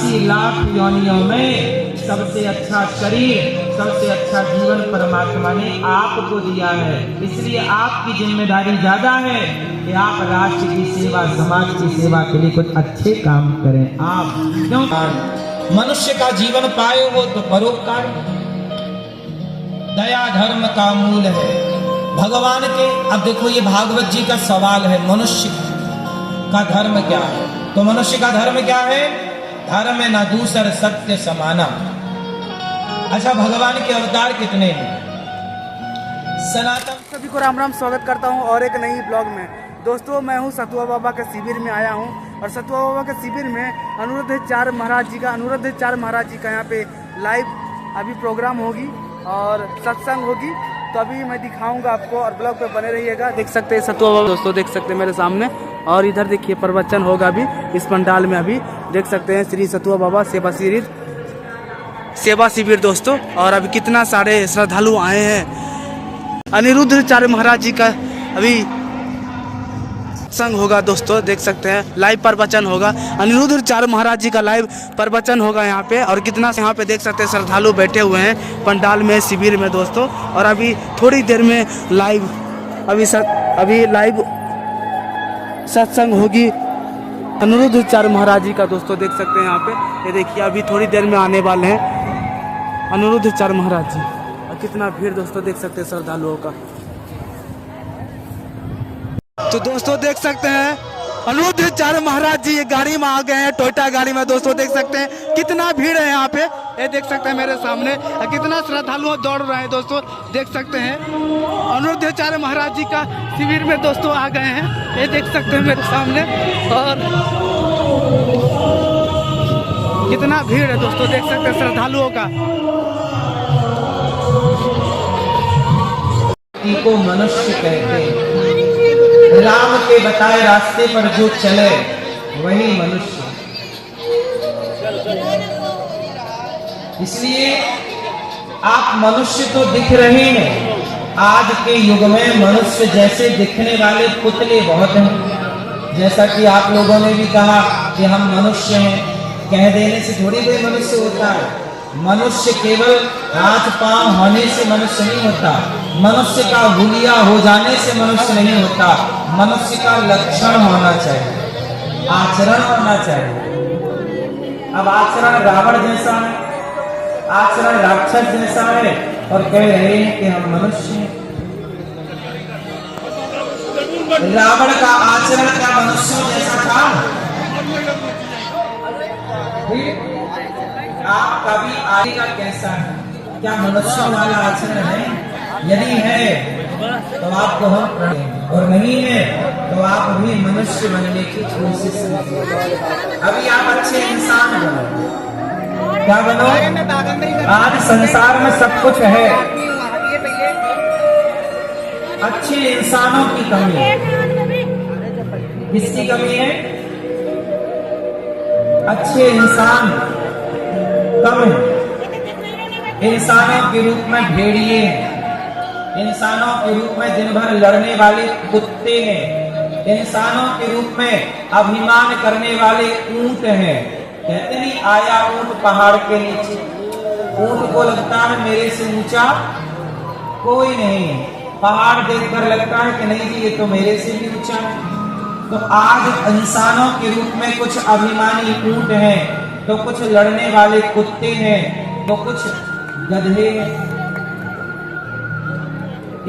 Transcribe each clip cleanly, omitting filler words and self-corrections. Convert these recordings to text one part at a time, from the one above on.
84 लाख योनियों में सबसे अच्छा शरीर, सबसे अच्छा जीवन परमात्मा ने आपको दिया है। इसलिए आपकी जिम्मेदारी ज्यादा है कि आप राष्ट्र की सेवा, समाज की सेवा के लिए कुछ अच्छे काम करें। आप क्यों मनुष्य का जीवन पाए हो तो परोपकार, दया धर्म का मूल है भगवान के। अब देखो ये भागवत जी का सवाल है, मनुष्य का धर्म क्या है? तो मनुष्य का धर्म क्या है? धर्म न दूसर सत्य समाना। अच्छा, भगवान के अवतार कितने हैं? सनातन। सभी को राम राम, स्वागत करता हूं और एक नई ब्लॉग में। दोस्तों, मैं हूं सतुआ बाबा के शिविर में आया हूं और सतुआ बाबा के शिविर में अनुरुद्धाचार्य महाराज जी का यहाँ पे लाइव अभी प्रोग्राम होगी और सत्संग होगी। तो अभी मैं दिखाऊंगा आपको और ब्लॉग पे बने रहिएगा। देख सकते हैं सतुआ बाबा, दोस्तों देख सकते हैं मेरे सामने। और इधर देखिए प्रवचन होगा अभी इस पंडाल में। अभी देख सकते हैं श्री सतुआ बाबा सेवा शिविर दोस्तों। और अभी कितना सारे श्रद्धालु आए हैं। अनिरुद्धाचार्य महाराज जी का अभी संग होगा दोस्तों, देख सकते हैं लाइव प्रवचन होगा। अनिरुद्धाचार्य महाराज जी का लाइव प्रवचन होगा यहाँ पे। और कितना यहाँ पे देख सकते हैं श्रद्धालु बैठे हुए हैं पंडाल में, शिविर में दोस्तों। और अभी थोड़ी देर में लाइव अभी लाइव सत्संग होगी अनिरुद्धाचार्य महाराज जी का दोस्तों, देख सकते हैं यहाँ पे। ये देखिए अभी थोड़ी देर में आने वाले हैं अनिरुद्धाचार्य महाराज जी। और कितना भीड़ दोस्तों देख सकते हैं श्रद्धालुओं का। तो दोस्तों देख सकते हैं अनिरुद्धाचार्य महाराज जी ये गाड़ी में आ गए हैं, टोयोटा गाड़ी में दोस्तों। देख सकते हैं कितना भीड़ है यहाँ पे। ये देख सकते हैं मेरे सामने कितना श्रद्धालु दौड़ रहे हैं दोस्तों, देख सकते हैं। अनिरुद्धाचार्य महाराज जी का शिविर में दोस्तों आ गए हैं, ये देख सकते हैं मेरे सामने। और कितना भीड़ है दोस्तों, देख सकते हैं श्रद्धालुओं का। को मनुष्य कहते हैं। राम के बताए रास्ते पर जो चले वही मनुष्य। इसलिए आप मनुष्य तो दिख रहे हैं। आज के युग में मनुष्य जैसे दिखने वाले पुतले बहुत हैं। जैसा कि आप लोगों ने भी कहा कि हम मनुष्य हैं, कह देने से थोड़ी कोई मनुष्य होता है। मनुष्य केवल हाथ पांव होने से मनुष्य नहीं होता। मनुष्य का हुलिया हो जाने से मनुष्य नहीं होता। मनुष्य का लक्षण होना चाहिए, आचरण होना चाहिए। अब आचरण रावण जैसा है, आचरण राक्षस जैसा है और कह रहे हैं कि हम मनुष्य हैं। रावण का आचरण क्या मनुष्यों जैसा था? आपका भी आएगा कैसा है? क्या मनुष्यों वाला आचरण है? यदि है तो आपको हम प्रणय, और नहीं है तो आप भी मनुष्य बनने की कोशिश करें। अभी आप अच्छे इंसान बनो। क्या बनो? आज संसार में सब कुछ है, अच्छे इंसानों की कमी है। किसकी कमी है? अच्छे इंसान कम है। इंसानों के रूप में भेड़िए हैं, इंसानों के रूप में दिन भर लड़ने वाले कुत्ते हैं, इंसानों के रूप में अभिमान करने वाले ऊंट हैं। कहते नहीं आया ऊंट पहाड़ के नीचे, ऊंट को लगता है मेरे से ऊंचा कोई नहीं है। पहाड़ देखकर लगता है कि नहीं जी ये तो मेरे से भी ऊंचा है। तो आज इंसानों के रूप में कुछ अभिमानी ऊंट हैं, तो कुछ लड़ने वाले कुत्ते हैं, तो कुछ गधे हैं।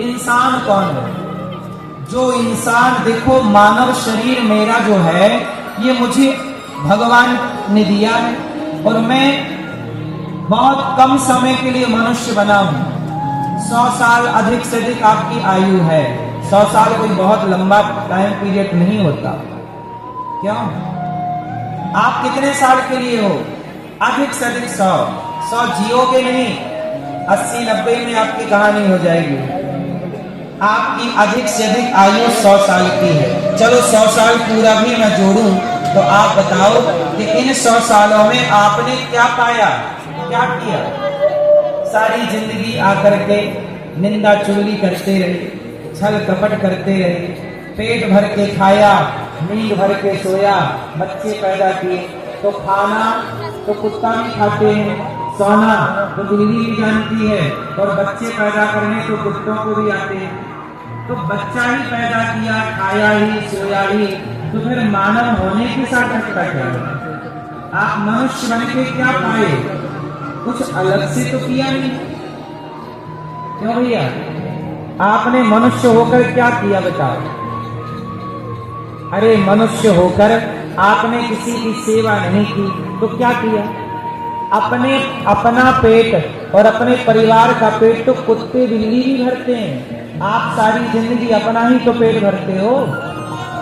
इंसान कौन है? जो इंसान, देखो मानव शरीर मेरा जो है ये मुझे भगवान ने दिया है और मैं बहुत कम समय के लिए मनुष्य बना हूं। 100 साल अधिक से अधिक आपकी आयु है। 100 साल कोई बहुत लंबा टाइम पीरियड नहीं होता। क्यों? आप कितने साल के लिए हो? अधिक से अधिक 100 जियोगे नहीं, 80-90 में आपकी कहानी हो जाएगी। आपकी अधिक से अधिक आयु 100 साल की है। चलो 100 साल पूरा भी मैं जोड़ूं तो आप बताओ कि इन 100 सालों में आपने क्या पाया, क्या किया? सारी जिंदगी आकर के निंदा चुगली करते रहे, छल कपट करते रहे, पेट भर के खाया, नींद भर के सोया, बच्चे पैदा किए, तो खाना तो कुत्ता भी खाते हैं, सोना तो बिल्ली भी जानती है, और बच्चे पैदा करने तो कुत्तों को भी आते हैं। तो बच्चा ही पैदा किया, खाया ही, सोया ही, तो फिर मानव होने के साथ घटता क्या है? आप मनुष्य बन के क्या पाए? कुछ अलग से तो किया नहीं। क्यों भैया, आपने मनुष्य होकर क्या किया बताओ? अरे मनुष्य होकर आपने किसी की सेवा नहीं की तो क्या किया? अपना पेट और अपने परिवार का पेट तो कुत्ते बिल्ली भी भरते हैं। आप सारी जिंदगी अपना ही तो पेट भरते हो,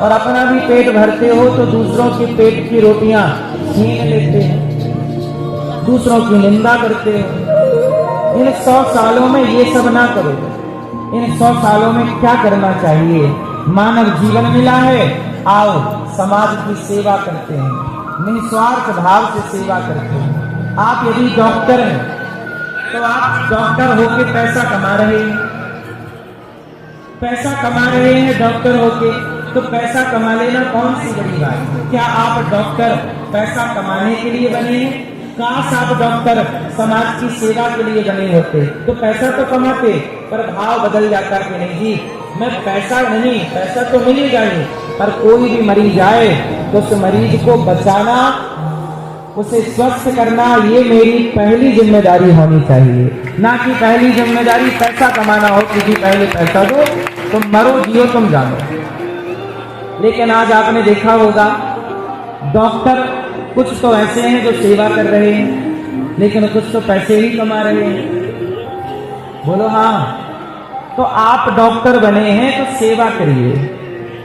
और अपना भी पेट भरते हो तो दूसरों के पेट की रोटियां छीन लेते हो, दूसरों की निंदा करते हो। इन 100 सालों में ये सब ना करो। इन 100 सालों में क्या करना चाहिए? मानव जीवन मिला है, आओ समाज की सेवा करते हैं, निस्वार्थ भाव से सेवा करते हैं। आप यदि डॉक्टर हैं तो आप डॉक्टर होके पैसा कमा रहे हैं, पैसा कमा रहे हैं डॉक्टर होके, तो पैसा कमा लेना कौन सी बड़ी बात है? क्या आप डॉक्टर पैसा कमाने के लिए बने हैं? काश आप डॉक्टर समाज की सेवा के लिए बने होते तो पैसा तो कमाते, पर भाव बदल जाता कि नहीं जी, मैं पैसा नहीं, पैसा तो मिलेगा ही, पर कोई भी मरीज आए तो उस मरीज को बचाना, उसे स्वस्थ करना, ये मेरी पहली जिम्मेदारी होनी चाहिए। ना कि पहली जिम्मेदारी पैसा कमाना हो कि जी पहले पैसा दो, तुम मरो जियो तुम जानो। लेकिन आज आपने देखा होगा डॉक्टर कुछ तो ऐसे हैं जो सेवा कर रहे हैं, लेकिन कुछ तो पैसे ही कमा रहे हैं। बोलो हाँ। तो आप डॉक्टर बने हैं तो सेवा करिए,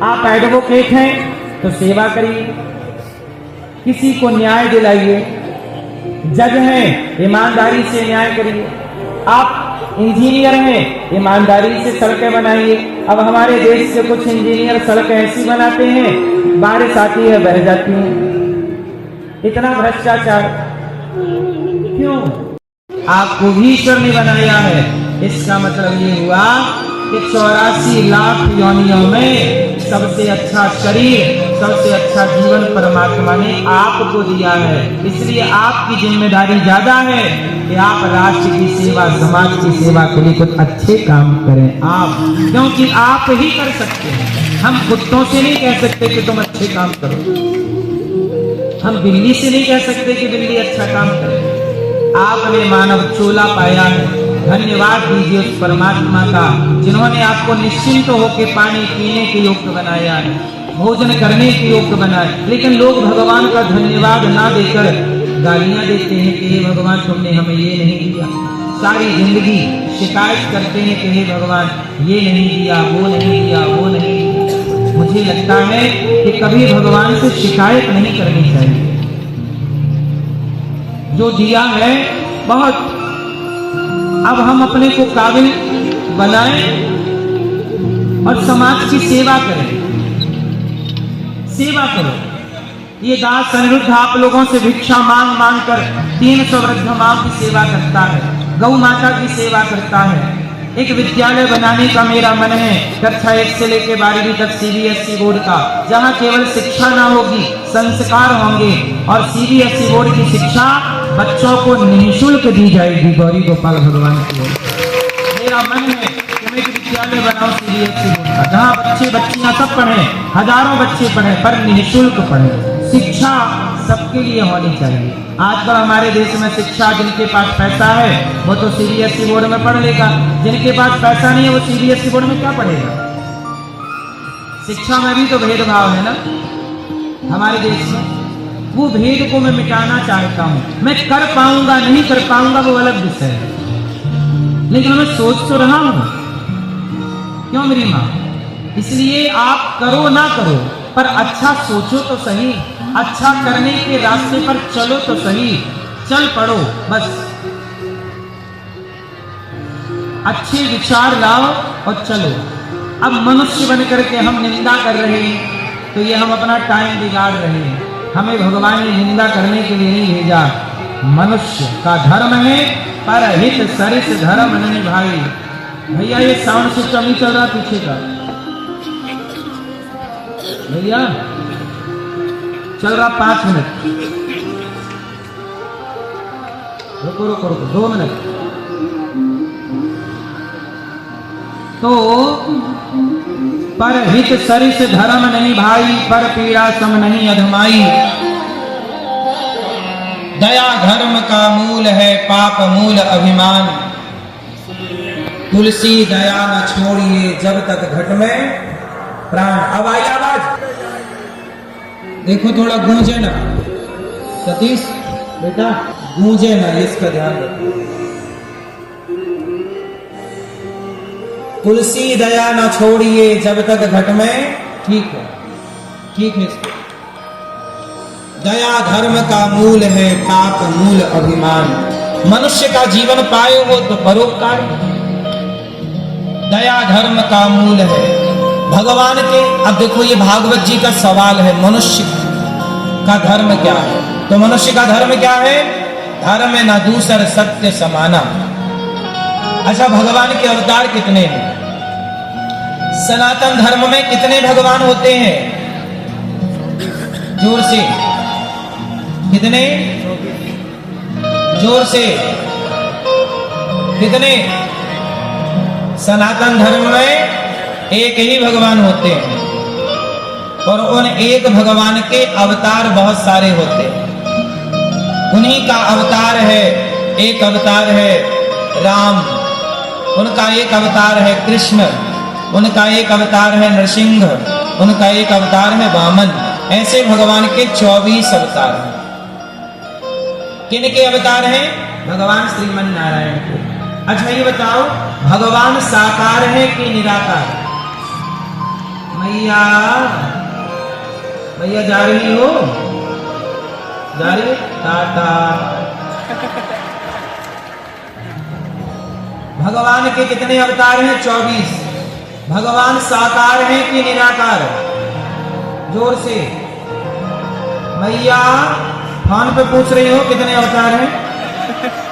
आप एडवोकेट हैं तो सेवा करिए, किसी को न्याय दिलाइए, जज हैं ईमानदारी से न्याय करिए, आप इंजीनियर हैं ईमानदारी से सड़कें बनाइए। अब हमारे देश से कुछ इंजीनियर सड़कें ऐसी बनाते हैं, बारिश आती है बह जाती है। इतना भ्रष्टाचार क्यों? आपको भी ईश्वर ने बनाया है, इसका मतलब ये हुआ कि 84 लाख योनियों में सबसे अच्छा शरीर, सबसे अच्छा जीवन परमात्मा ने आपको दिया है। इसलिए आपकी जिम्मेदारी ज्यादा है कि आप राष्ट्र की सेवा, समाज की सेवा के लिए कुछ अच्छे काम करें आप, क्योंकि आप ही कर सकते हैं। हम कुत्तों से नहीं कह सकते कि तुम अच्छे काम करो, हम बिल्ली से नहीं कह सकते कि बिल्ली अच्छा काम करे। आपने मानव चोला पाया है, धन्यवाद दीजिए उस परमात्मा का जिन्होंने आपको निश्चिंत होकर पानी पीने के योग्य बनाया है, भोजन करने के योग्य बनाया। लेकिन लोग भगवान का धन्यवाद ना देकर गालियां देते हैं कि हे भगवान तुमने हमें ये नहीं दिया। सारी जिंदगी शिकायत करते हैं कि हे भगवान ये नहीं दिया, वो नहीं दिया, वो नहीं दिया। मुझे लगता है कि कभी भगवान से शिकायत नहीं करनी चाहिए। जो दिया है बहुत, अब हम अपने को काबिल बनाएं और समाज की सेवा करें। सेवा करो। ये दास अनिरुद्ध आप लोगों से भिक्षा मांग मांग कर 300 वृद्ध माँ की सेवा करता है, गौ माता की सेवा करता है। एक विद्यालय बनाने का मेरा मन है, कक्षा 1 से लेकर 12वीं तक CBSE बोर्ड का, जहाँ केवल शिक्षा ना होगी, संस्कार होंगे, और CBSE बोर्ड की शिक्षा बच्चों को निःशुल्क दी जाएगी। गौरी गोपाल भगवान की ओर मेरा मन है कि मैं एक विद्यालय बनाऊं CBSE बोर्ड का, जहाँ बच्चे बच्चियां सब पढ़े, हजारों बच्चे पढ़े, पर निःशुल्क पढ़े। शिक्षा सबके लिए होनी चाहिए। आजकल हमारे देश में शिक्षा, जिनके पास पैसा है वो तो CBSE बोर्ड में पढ़ लेगा, जिनके पास पैसा नहीं है वो CBSE बोर्ड में क्या पढ़ेगा? शिक्षा में भी तो भेदभाव है ना हमारे देश में। वो भेद को मैं मिटाना चाहता हूँ। मैं कर पाऊंगा नहीं कर पाऊंगा वो अलग विषय है, लेकिन मैं सोच तो रहा हूं। क्यों मेरी माँ? इसलिए आप करो ना करो, पर अच्छा सोचो तो सही, अच्छा करने के रास्ते पर चलो तो सही, चल पड़ो बस। अच्छे विचार लाओ और चलो। अब मनुष्य बन करके हम निंदा कर रहे हैं तो ये हम अपना टाइम बिगाड़ रहे हैं। हमें भगवान ने निंदा करने के लिए नहीं भेजा। मनुष्य का धर्म है परहित सरिस धर्म नहीं भाई। भैया ये साउंड सिस्टम नहीं चल रहा पीछे का, भैया चल रहा 5 मिनट। रुको रुको रुको 2 मिनट। तो पर हित सरिस धर्म नहीं भाई, पर पीड़ा सम नहीं अधमाई। दया धर्म का मूल है, पाप मूल अभिमान। तुलसी दया न छोड़िए, जब तक घट में प्राण। अब आई आवाज, देखो थोड़ा गूंजे ना सतीश बेटा, गूंजे ना, इसका ध्यान रखो। तुलसी दया न छोड़िए, जब तक घट में, ठीक है, ठीक है। दया धर्म का मूल है, पाप मूल अभिमान। मनुष्य का जीवन पाए हो तो परोपकार। दया धर्म का मूल है भगवान के। अब देखो ये भागवत जी का सवाल है, मनुष्य का धर्म क्या है? तो मनुष्य का धर्म क्या है? धर्म न दूसर सत्य समाना। अच्छा, भगवान के अवतार कितने हैं? सनातन धर्म में कितने भगवान होते हैं? जोर से, कितने? जोर से, कितने? सनातन धर्म में एक ही भगवान होते हैं, और उन एक भगवान के अवतार बहुत सारे होते हैं। उन्हीं का अवतार है, एक अवतार है राम, उनका एक अवतार है कृष्ण, उनका एक अवतार है नरसिंह, उनका एक अवतार है वामन। ऐसे भगवान के 24 अवतार हैं। किन के अवतार हैं? भगवान श्रीमन नारायण के। अच्छा ये बताओ, भगवान साकार है कि निराकार? मैया, मैया जा रही हो? जा रही? टाटा। भगवान के कितने अवतार हैं? 24। भगवान साकार है कि निराकार? जोर से। मैया फोन पे पूछ रही हो कितने अवतार हैं?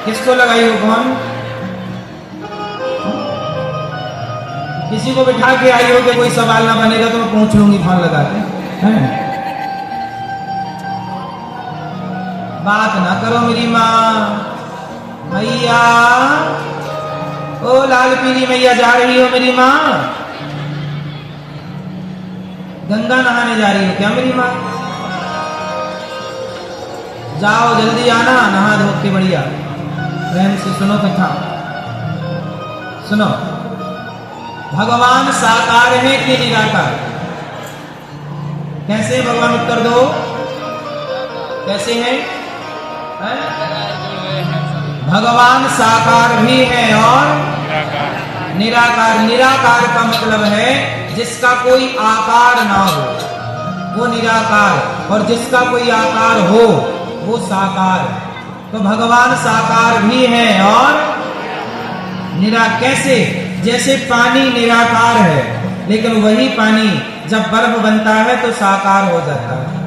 किसको लगाई हो फोन? किसी को बिठा के आई हो कि कोई सवाल ना बनेगा तो मैं पूछ लूंगी फोन लगा के। बात ना करो मेरी माँ। मैया, ओ लाल पीली मैया जा रही हो मेरी माँ? गंगा नहाने जा रही हो क्या मेरी माँ? जाओ जल्दी आना, नहा धो के बढ़िया। प्रेम से सुनो कथा, सुनो। भगवान साकार है कि निराकार? कैसे भगवान, उत्तर दो। कैसे हैं? भगवान साकार भी है और निराकार। निराकार का मतलब है जिसका कोई आकार ना हो वो निराकार, और जिसका कोई आकार हो वो साकार। तो भगवान साकार भी है और कैसे? जैसे पानी निराकार है, लेकिन वही पानी जब बर्फ बनता है तो साकार हो जाता है।